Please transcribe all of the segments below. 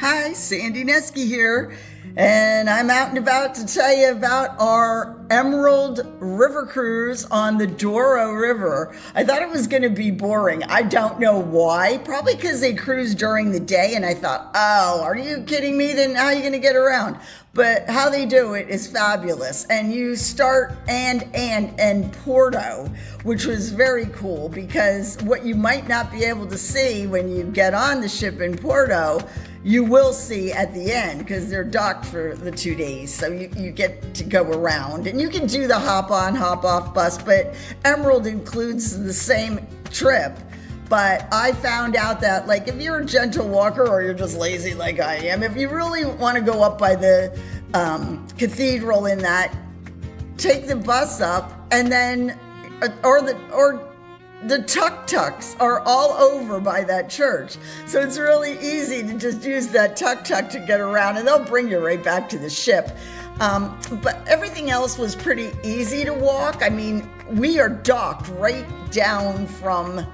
Hi, Sande Neske here, and I'm out and about to tell you about our Emerald River Cruise on the Douro River. I thought it was going to be boring. I don't know why. Probably because they cruise during the day, and I thought, oh, are you kidding me? Then how are you going to get around? But how they do it is fabulous. And you start and Porto, which was very cool because what you might not be able to see when you get on the ship in Porto, you will see at the end because they're docked for the 2 days. So you get to go around and you can do the hop on, hop off bus, but Emerald includes the same trip. But I found out that, like, if you're a gentle walker or you're just lazy like I am, if you really want to go up by the cathedral in that, take the bus up, and then, or the tuk-tuks are all over by that church. So it's really easy to just use that tuk-tuk to get around, and they'll bring you right back to the ship. But everything else was pretty easy to walk. I mean, we are docked right down from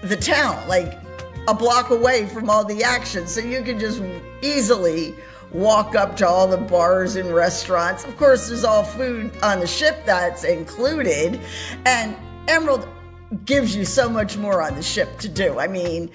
the town, like a block away from all the action. So you can just easily walk up to all the bars and restaurants. Of course, there's all food on the ship that's included. And Emerald gives you so much more on the ship to do. I mean,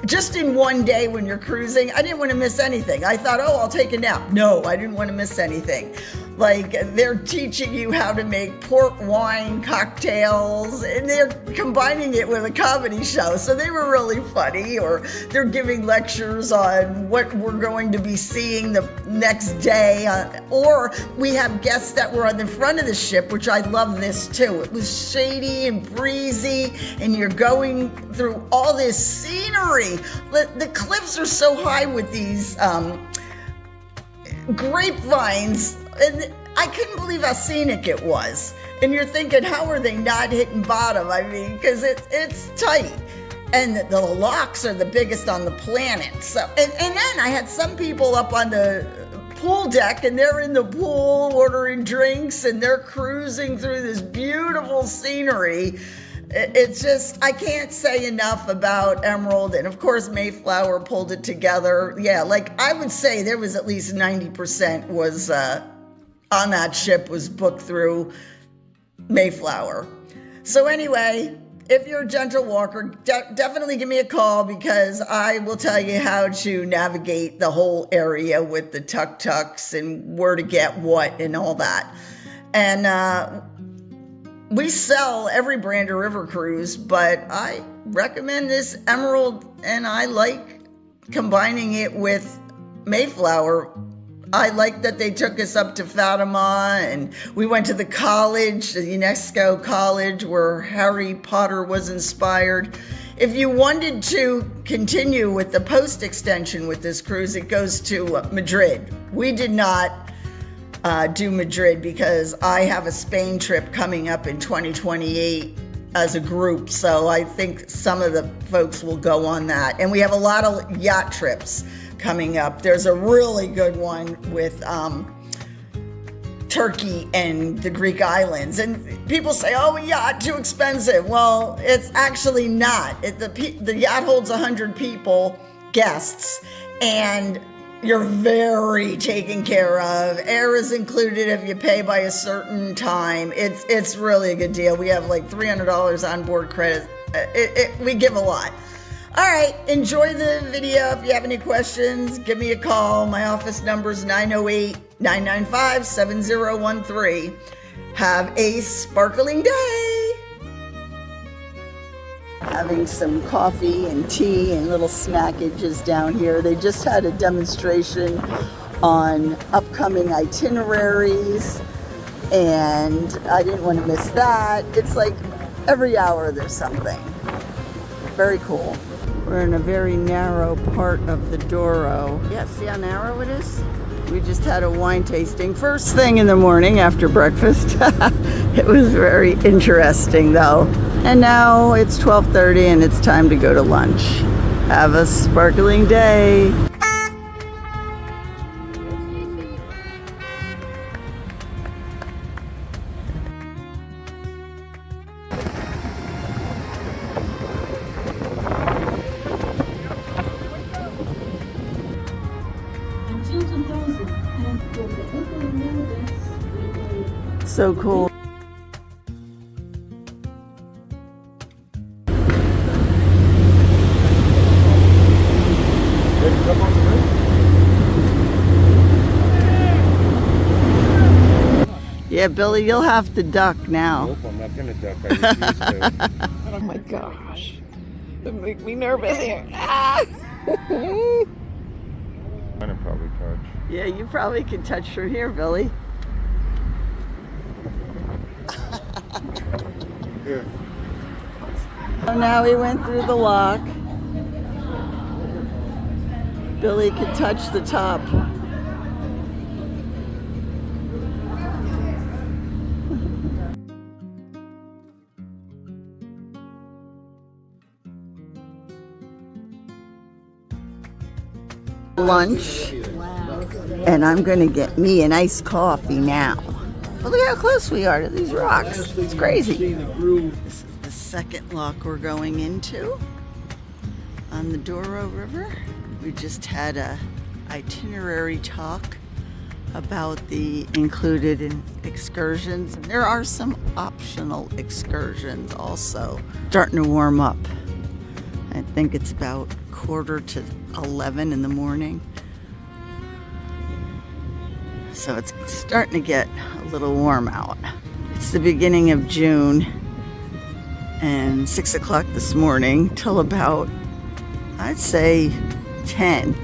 just in one day when you're cruising, I didn't want to miss anything. I thought, oh, I'll take a nap. No, I didn't want to miss anything. Like, they're teaching you how to make port wine cocktails, and they're combining it with a comedy show. So they were really funny. Or they're giving lectures on what we're going to be seeing the next day. Or we have guests that were on the front of the ship, which I love this too. It was shady and breezy, and you're going through all this scenery. The cliffs are so high with these grapevines, and I couldn't believe how scenic it was. And you're thinking, how are they not hitting bottom? I mean, because it's tight. And the locks are the biggest on the planet. So, and then I had some people up on the pool deck, and they're in the pool ordering drinks, and they're cruising through this beautiful scenery. It's just, I can't say enough about Emerald. And of course, Mayflower pulled it together. Yeah, like I would say there was at least 90% was on that ship was booked through Mayflower. So anyway, if you're a gentle walker, definitely give me a call, because I will tell you how to navigate the whole area with the tuk-tuks and where to get what and all that. And we sell every brand of river cruise, but I recommend this Emerald, and I like combining it with Mayflower. I like that they took us up to Fatima, and we went to the college, the UNESCO college, where Harry Potter was inspired. If you wanted to continue with the post extension with this cruise, it goes to Madrid. We did not do Madrid because I have a Spain trip coming up in 2028 as a group. So I think some of the folks will go on that. And we have a lot of yacht trips coming up. There's a really good one with Turkey and the Greek islands. And people say, oh, a yacht, too expensive. Well, it's actually not. The yacht holds 100 people, guests, and you're very taken care of. Air is included if you pay by a certain time. It's really a good deal. We have like $300 on board credit. We give a lot. All right, enjoy the video. If you have any questions, give me a call. My office number is 908-995-7013. Have a sparkling day. Having some coffee and tea and little snackages down here. They just had a demonstration on upcoming itineraries, and I didn't want to miss that. It's like every hour there's something. Very cool. We're in a very narrow part of the Douro. Yeah, see how narrow it is? We just had a wine tasting first thing in the morning after breakfast. It was very interesting though. And now it's 12:30 and it's time to go to lunch. Have a sparkling day. So cool. Yeah, Billy, you'll have to duck now. Nope, I'm not gonna duck. I refuse to. Oh my gosh. That make me nervous here. I'm gonna probably touch. Yeah, you probably can touch from here, Billy. Here. So now we went through the lock. Billy could touch the top. Lunch, and I'm gonna get me an iced coffee now. But look how close we are to these rocks. It's crazy. This is the second lock we're going into on the Douro River. We just had a itinerary talk about the included in excursions. There are some optional excursions also. Starting to warm up. I think it's about 10:45 in the morning. So it's starting to get a little warm out. It's the beginning of June, and 6 o'clock this morning till about, I'd say 10.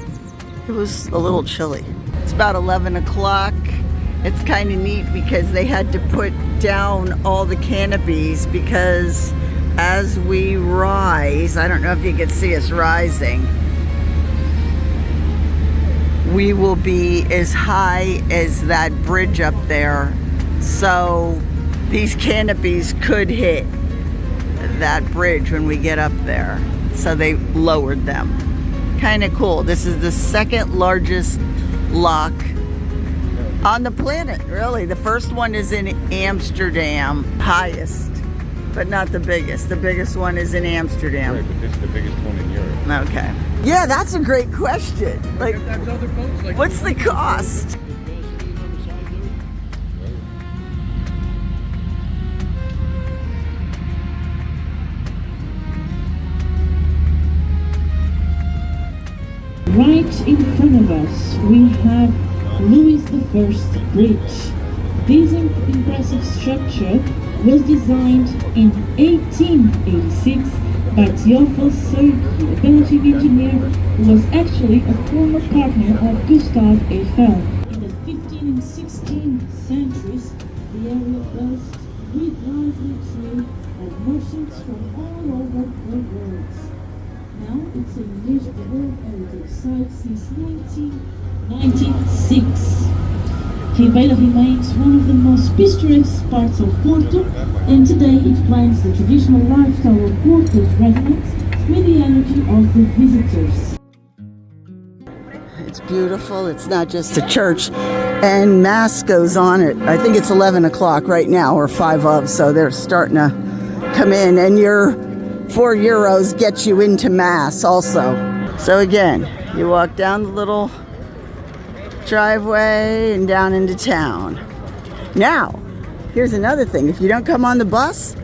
It was a little chilly. It's about 11 o'clock. It's kind of neat because they had to put down all the canopies because as we rise, I don't know if you can see us rising, we will be as high as that bridge up there. So these canopies could hit that bridge when we get up there. So they lowered them. Kind of cool. This is the second largest lock on the planet, really. The first one is in Amsterdam, highest, but not the biggest. The biggest one is in Amsterdam. Right, but this is the biggest one in Europe. Okay. Yeah, that's a great question. Like, what's the cost? Right in front of us, we have Louis I Bridge. This impressive structure was designed in 1886 by Theophile Sergi, a Belgian engineer who was actually a former partner of Gustav Eiffel. In the 15th and 16th centuries, the area boasts with lively trade of merchants from all over the world. Now it's a UNESCO World Heritage Site since 1996. Ribeira remains one of the most picturesque parts of Porto, and today it blends the traditional lifestyle of Porto's residents with the energy of the visitors. It's beautiful. It's not just a church, and Mass goes on at, I think it's 11 o'clock right now, or 5 of, so they're starting to come in, and your €4 gets you into Mass also. So again, you walk down the little driveway and down into town. Now, here's another thing. If you don't come on the bus,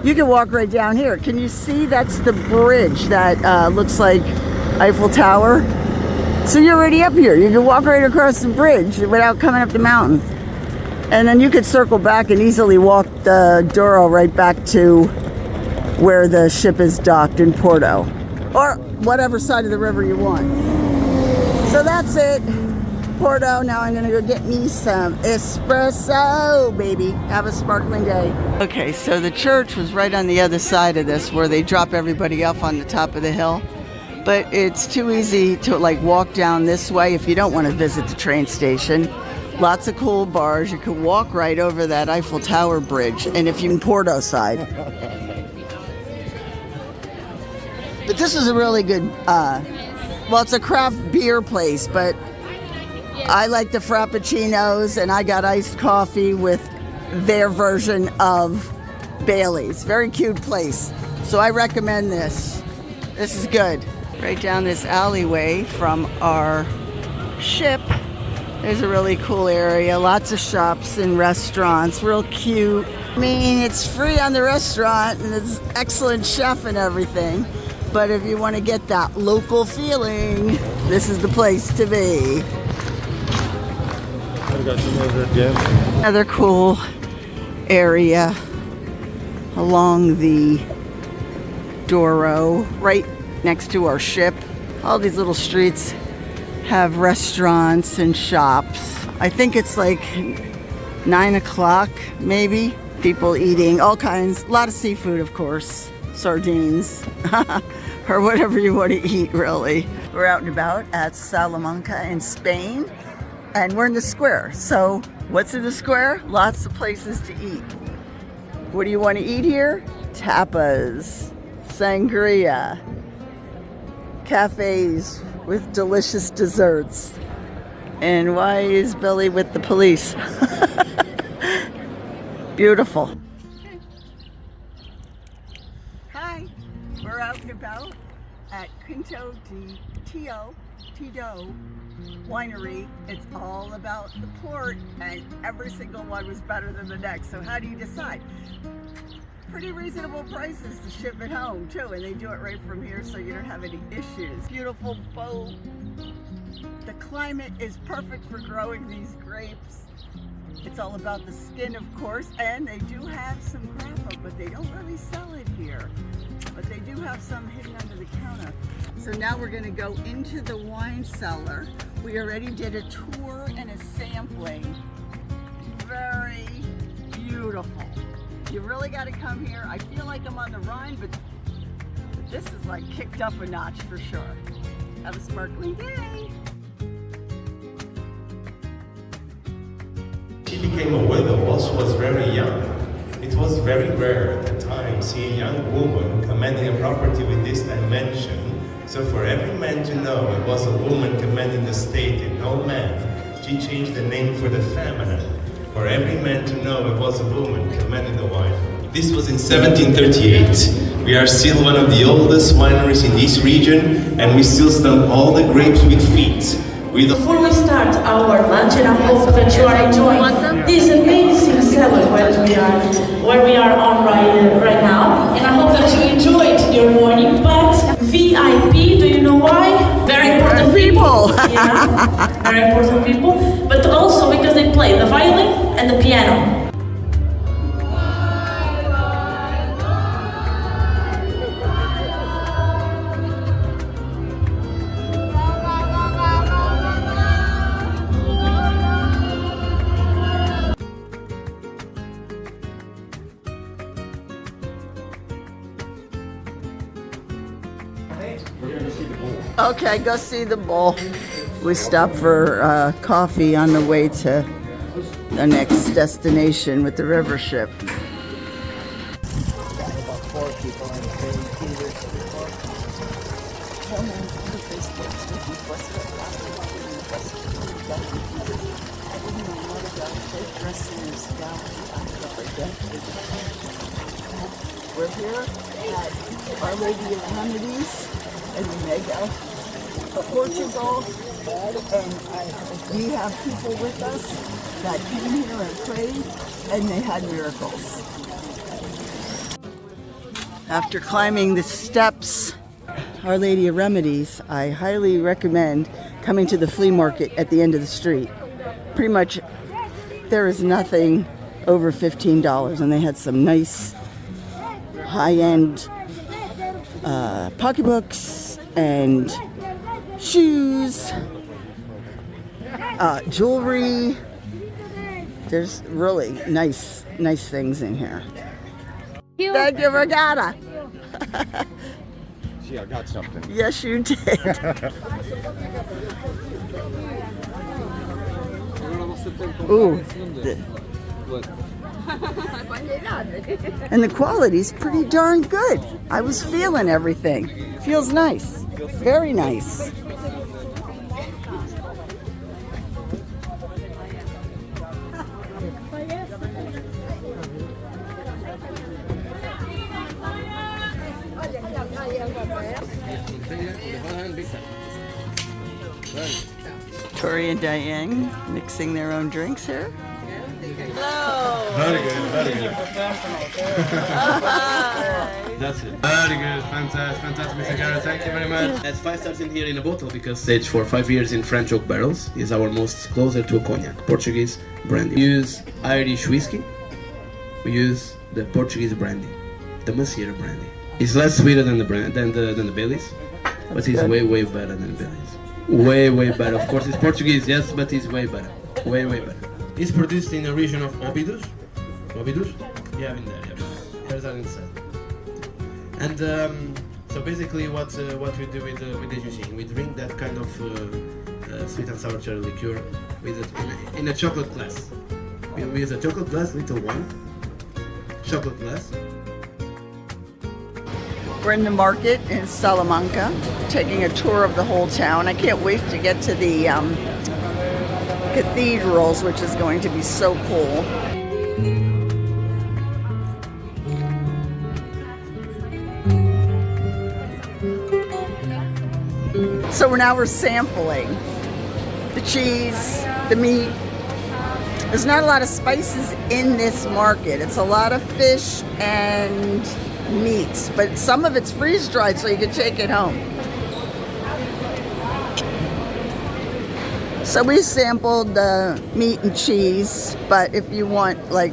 you can walk right down here. Can you see that's the bridge that looks like Eiffel Tower? So you're already up here. You can walk right across the bridge without coming up the mountain. And then you could circle back and easily walk the Douro right back to where the ship is docked in Porto, or whatever side of the river you want. So that's it, Porto. Now I'm gonna go get me some espresso, baby. Have a sparkling day. Okay, so the church was right on the other side of this where they drop everybody off on the top of the hill. But it's too easy to like walk down this way if you don't want to visit the train station. Lots of cool bars. You could walk right over that Eiffel Tower bridge, and if you're in Porto side. But this is a really good, well, it's a craft beer place, but I like the Frappuccinos, and I got iced coffee with their version of Bailey's. Very cute place. So I recommend this. This is good. Right down this alleyway from our ship There's a really cool area, lots of shops and restaurants, real cute. I mean, it's free on the restaurant and it's excellent chef and everything. But if you want to get that local feeling, this is the place to be. Another cool area along the Douro, right next to our ship. All these little streets have restaurants and shops. I think it's like 9 o'clock, maybe. People eating all kinds, a lot of seafood, of course, sardines, or whatever you want to eat, really. We're out and about at Salamanca in Spain, and we're in the square. So what's in the square? Lots of places to eat. What do you want to eat here? Tapas, sangria, cafes with delicious desserts. And why is Billy with the police? Beautiful. Hi, we're out and about at Quinto de Tito Winery. It's all about the port, and every single one was better than the next. So how do you decide? Pretty reasonable prices to ship it home too, and they do it right from here, so you don't have any issues. Beautiful boat. The climate is perfect for growing these grapes. It's all about the skin, of course, and they do have some grappa, but they don't really sell it here. But they do have some hidden under the counter. So now we're gonna go into the wine cellar. We already did a tour and a sampling. Very beautiful. You really got to come here. I feel like I'm on the Rhine, but this is like kicked up a notch for sure. Have a sparkling day. She became a widow while she was very young. It was very rare at the time see a young woman commanding a property with this dimension. So for every man to know it was a woman commanding the state and no man, she changed the name for the feminine. For every man to know it was a woman commanding the wine. This was in 1738. We are still one of the oldest wineries in this region, and we still stamp all the grapes with feet. Before we start our lunch, and I hope that you are enjoying this amazing cellar where we are on right now, and I hope that you enjoyed your morning. But VIP, do you know why? Very important people. Yeah, very important people. But also because they play the violin and the piano. Okay, go see the bull. We stopped for coffee on the way to the next destination with the river ship. We're here at Our Lady of Remedies in Mega, Portugal, and we have people with us that came here and prayed, and they had miracles. After climbing the steps, Our Lady of Remedies, I highly recommend coming to the flea market at the end of the street. Pretty much, there is nothing over $15, and they had some nice high-end pocketbooks and shoes, jewelry. There's really nice things in here. Thank you, Regatta. See, I got something. Yes, you did. Ooh. And the quality's pretty darn good. I was feeling everything. Feels nice. Very nice. Tori and Diane mixing their own drinks here. Hello. Very good, very good. That's it. Very good, fantastic, Mr. Garrett. Thank you very much. It's 5 stars in here in a bottle because aged for 5 years in French oak barrels is our most closer to a cognac, Portuguese brandy. We use Irish whiskey. We use the Portuguese brandy, the Maceira brandy. It's less sweeter than the Baileys, but it's way better than the Baileys. Way better. Of course, it's Portuguese, yes, but it's way better. Way better. It's produced in the region of Óbidos. Óbidos? Yeah, in there. Yeah. There's that inside. And so basically, what we do with the juicing, we drink that kind of sweet and sour cherry liqueur with it in a chocolate glass. We use a chocolate glass, little wine, chocolate glass. We're in the market in Salamanca, taking a tour of the whole town. I can't wait to get to the cathedrals, which is going to be so cool. So now we're sampling the cheese, the meat. There's not a lot of spices in this market. It's a lot of fish and meats, but some of it's freeze-dried so you can take it home. So we sampled the meat and cheese, but if you want like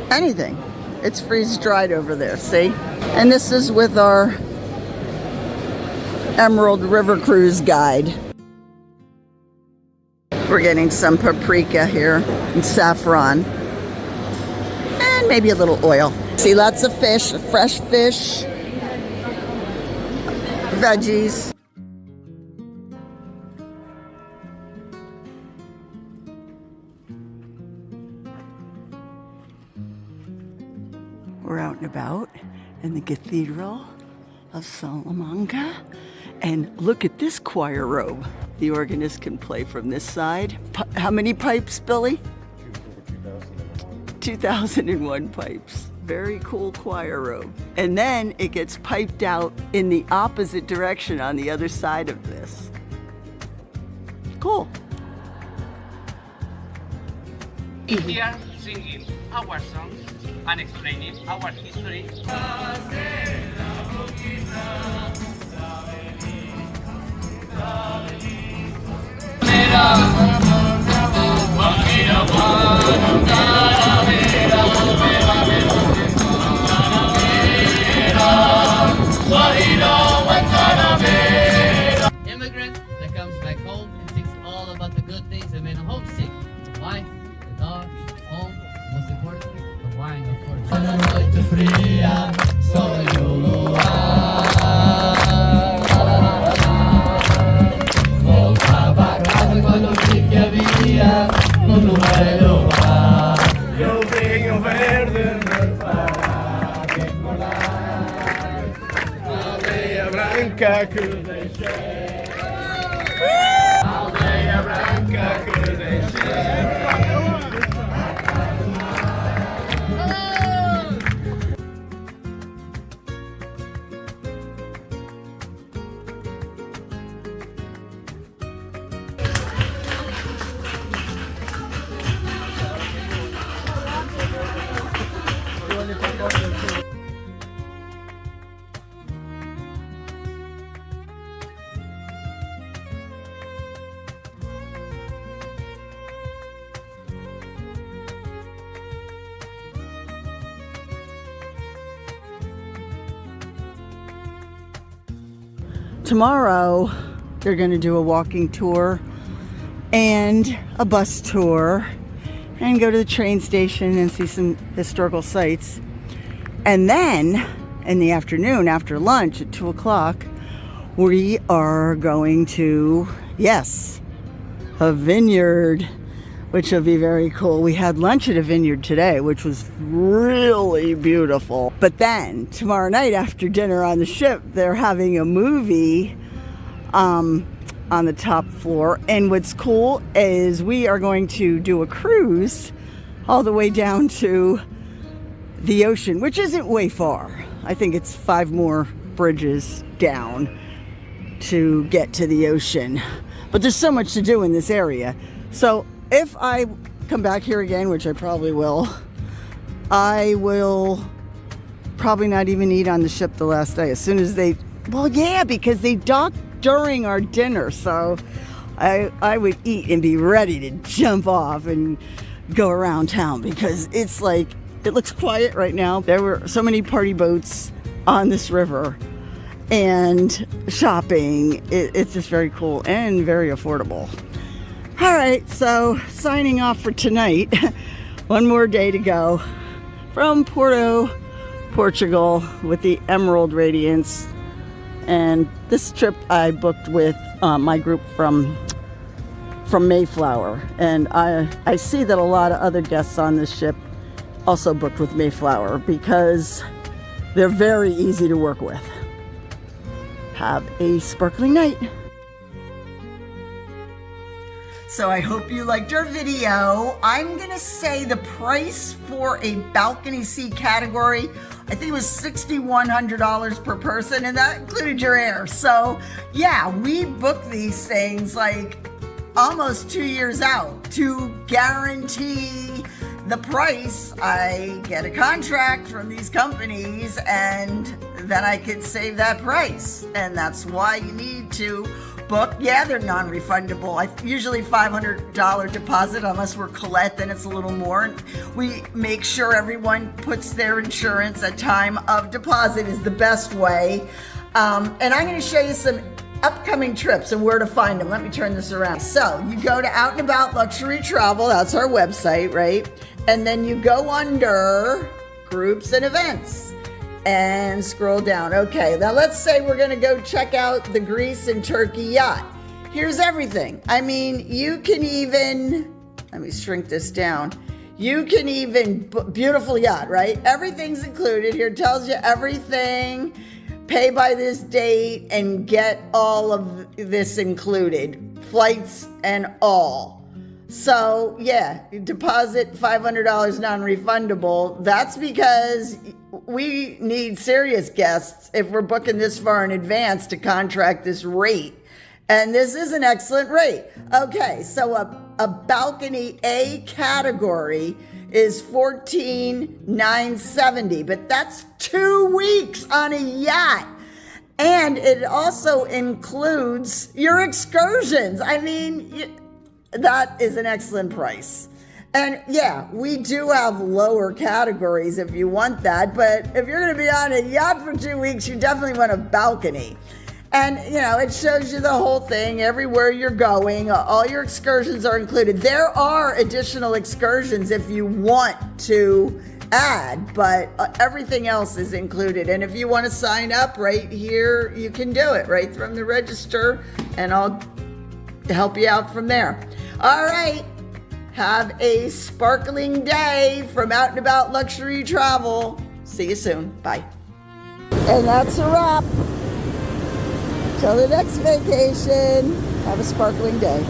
anything, it's freeze-dried over there, see? And this is with our Emerald River Cruise guide. We're getting some paprika here and saffron and maybe a little oil. See, lots of fish, fresh fish, veggies. We're out and about in the Cathedral of Salamanca. And look at this choir robe. The organist can play from this side. How many pipes, Billy? 2001 pipes. Very cool choir robe. And then it gets piped out in the opposite direction on the other side of this. Cool. Here singing our songs and explaining our history. Immigrant that comes back home and thinks all about the good things and made a homesick. Wife, the dog, home, most importantly, the wine, of course. Branca que deixei. Aldeia branca que deixei. Tomorrow, they're going to do a walking tour and a bus tour and go to the train station and see some historical sites. And then in the afternoon, after lunch at 2 o'clock, we are going to, yes, a vineyard, which will be very cool. We had lunch at a vineyard today, which was really beautiful. But then tomorrow night after dinner on the ship, they're having a movie on the top floor. And what's cool is we are going to do a cruise all the way down to the ocean, which isn't way far. I think it's 5 more bridges down to get to the ocean. But there's so much to do in this area. So if I come back here again, which I probably will, I will probably not even eat on the ship the last day. As soon as they, well, yeah, because they dock during our dinner. So I would eat and be ready to jump off and go around town, because it's like, it looks quiet right now. There were so many party boats on this river and shopping. It's just very cool and very affordable. All right, so signing off for tonight. One more day to go from Porto, Portugal, with the Emerald Radiance. And this trip I booked with my group from Mayflower. And I see that a lot of other guests on this ship also booked with Mayflower, because they're very easy to work with. Have a sparkling night. So I hope you liked our video. I'm gonna say the price for a balcony seat category, I think it was $6,100 per person, and that included your air. So yeah, we book these things like almost 2 years out to guarantee the price. I get a contract from these companies, and then I could save that price. And that's why you need to book. Yeah, they're non-refundable. Usually $500 deposit, unless we're Colette, then it's a little more. We make sure everyone puts their insurance at time of deposit is the best way. And I'm going to show you some upcoming trips and where to find them. Let me turn this around. So you go to Out and About Luxury Travel. That's our website, right? And then you go under groups and events and scroll down. Okay, now let's say we're gonna go check out the Greece and Turkey yacht. Here's everything. I mean, you can even, let me shrink this down. You can even, beautiful yacht, right? Everything's included. Here tells you everything. Pay by this date and get all of this included. Flights and all. So yeah, deposit $500 non-refundable. That's because we need serious guests if we're booking this far in advance to contract this rate. And this is an excellent rate. Okay, so a balcony A category is $14,970, but that's 2 weeks on a yacht. And it also includes your excursions. I mean, that is an excellent price. And yeah, we do have lower categories if you want that, but if you're gonna be on a yacht for 2 weeks, you definitely want a balcony. And you know, it shows you the whole thing, everywhere you're going, all your excursions are included. There are additional excursions if you want to add, but everything else is included. And if you want to sign up right here, you can do it right from the register, and I'll help you out from there. All right, have a sparkling day from Out and About Luxury Travel. See you soon. Bye. And that's a wrap. Till the next vacation, have a sparkling day.